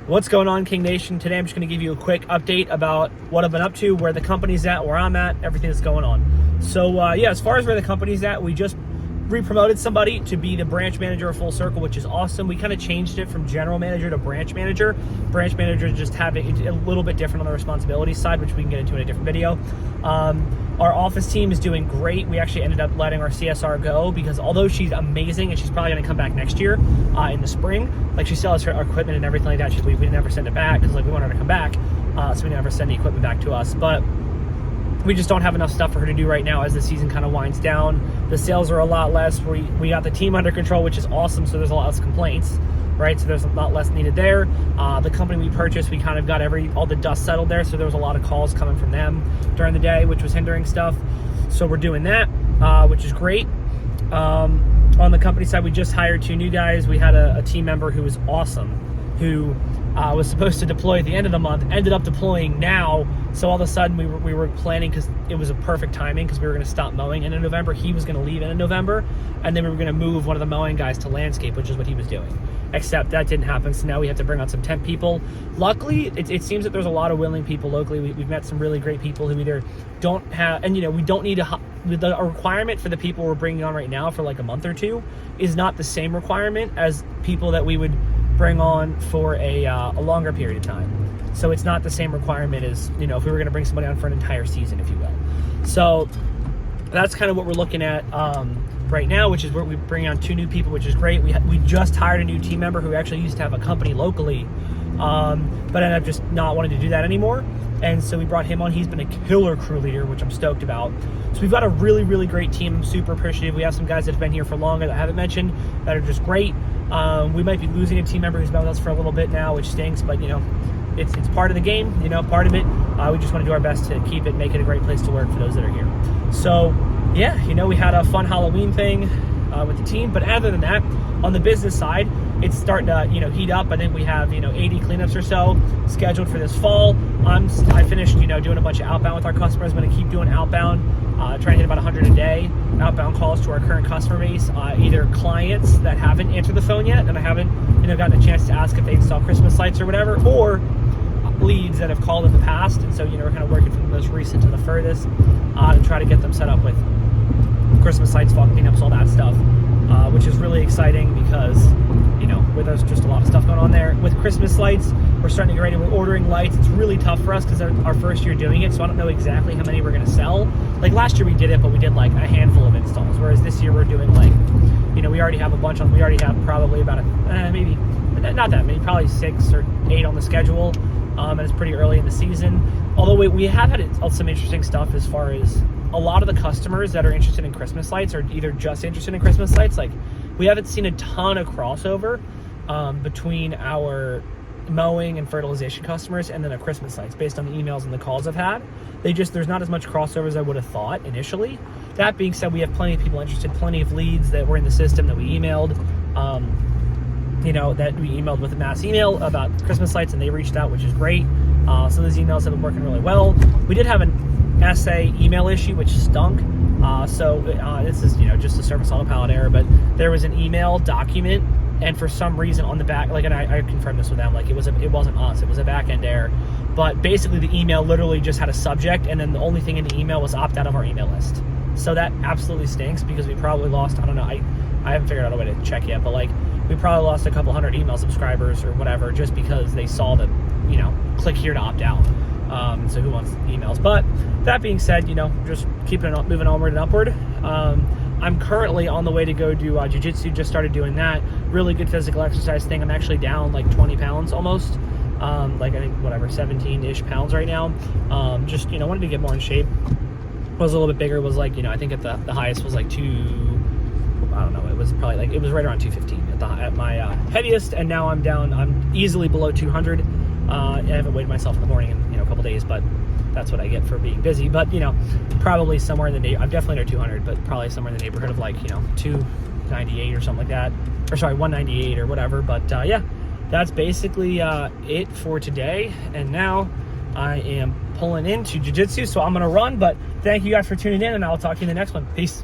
What's going on, King Nation? Today I'm just going to give you a quick update about what I've been up to, where the company's at, where I'm at, everything that's going on. So as far as where the company's at, we just re-promoted somebody to be the branch manager of Full Circle, which is awesome. We kind of changed it from general manager to branch manager. Branch manager just have it a little bit different on the responsibility side, which we can get into in a different video. Our office team is doing great. We actually ended up letting our CSR go because although she's amazing and she's probably going to come back next year in the spring, like she still has her equipment and everything like that. We never send it back because we want her to come back, so we never send the equipment back to us. But we just don't have enough stuff for her to do right now as the season kind of winds down. The sales are a lot less. We got the team under control, which is awesome, so there's a lot less complaints, right? So there's a lot less needed there. The company we purchased, we kind of got all the dust settled there, so there was a lot of calls coming from them during the day, which was hindering stuff. So we're doing that, which is great. On the company side, we just hired 2 new guys. We had a team member who was awesome, who was supposed to deploy at the end of the month, ended up deploying now. So all of a sudden we were planning, because it was a perfect timing, because we were going to stop mowing in November. He was going to leave in November, and then we were going to move one of the mowing guys to landscape, which is what he was doing. Except that didn't happen, so now we have to bring on some temp people. Luckily, it seems that there's a lot of willing people locally. We've met some really great people who either don't have, and we don't need a requirement for the people we're bringing on right now for like a month or two is not the same requirement as people that we would bring on for a longer period of time. So it's not the same requirement as, if we were going to bring somebody on for an entire season, if you will. So that's kind of what we're looking at right now, which is where we bring on 2 new people, which is great. We just hired a new team member who actually used to have a company locally, but ended up just not wanting to do that anymore. And so we brought him on. He's been a killer crew leader, which I'm stoked about. So we've got a really, really great team. I'm super appreciative. We have some guys that have been here for longer that I haven't mentioned that are just great. We might be losing a team member who's been with us for a little bit now, which stinks, but it's part of the game, part of it. We just want to do our best to keep it, make it a great place to work for those that are here. So we had a fun Halloween thing with the team, but other than that, on the business side, it's starting to heat up. I think we have 80 cleanups or so scheduled for this fall. I finished doing a bunch of outbound with our customers. I'm going to keep doing outbound, trying to hit about 100 a day outbound calls to our current customer base, either clients that haven't answered the phone yet and I haven't gotten a chance to ask if they install Christmas lights or whatever, or leads that have called in the past. And so we're kind of working from the most recent to the furthest to try to get them set up with Christmas lights, fall cleanups, all that stuff, which is really exciting because with there's just a lot of stuff going on there. With Christmas lights, we're starting to get ready. We're ordering lights. It's really tough for us because our first year doing it, so I don't know exactly how many we're going to sell. Like last year we did it, but we did like a handful of installs, whereas this year we're doing like, we already have a bunch on. We already have probably about maybe not that many, probably 6 or 8 on the schedule, and it's pretty early in the season. Although we have had some interesting stuff as far as a lot of the customers that are interested in Christmas lights are either just interested in Christmas lights. Like we haven't seen a ton of crossover between our mowing and fertilization customers and then our Christmas lights based on the emails and the calls I've had. There's not as much crossover as I would have thought initially. That being said, we have plenty of people interested, plenty of leads that were in the system that we emailed, that we emailed with a mass email about Christmas lights, and they reached out, which is great. So those emails have been working really well. We did have an essay email issue, which stunk. This is, just a service autopilot error, but there was an email document, and for some reason on the back, and I confirmed this with them, it wasn't us, it was a back end error. But basically the email literally just had a subject, and then the only thing in the email was opt out of our email list. So that absolutely stinks because we probably lost, I don't know, I haven't figured out a way to check yet, but we probably lost a couple hundred email subscribers or whatever just because they saw the, click here to opt out. So who wants emails? But that being said, just keeping it moving onward and upward. I'm currently on the way to go do jiu-jitsu. Just started doing that. Really good physical exercise thing. I'm actually down like 20 pounds almost. I think 17-ish pounds right now. Just, wanted to get more in shape. Was a little bit bigger. Was I think at the highest was like it was probably it was right around 215 at my heaviest, and now I'm easily below 200. I haven't weighed myself in the morning in a couple days, but that's what I get for being busy. But probably somewhere in the neighborhood, I'm definitely under 200, but probably somewhere in the neighborhood of 298 or something like that, or sorry, 198 or whatever. But that's basically it for today. And now I am pulling into jiu-jitsu, so I'm gonna run. But thank you guys for tuning in, and I'll talk to you in the next one. Peace.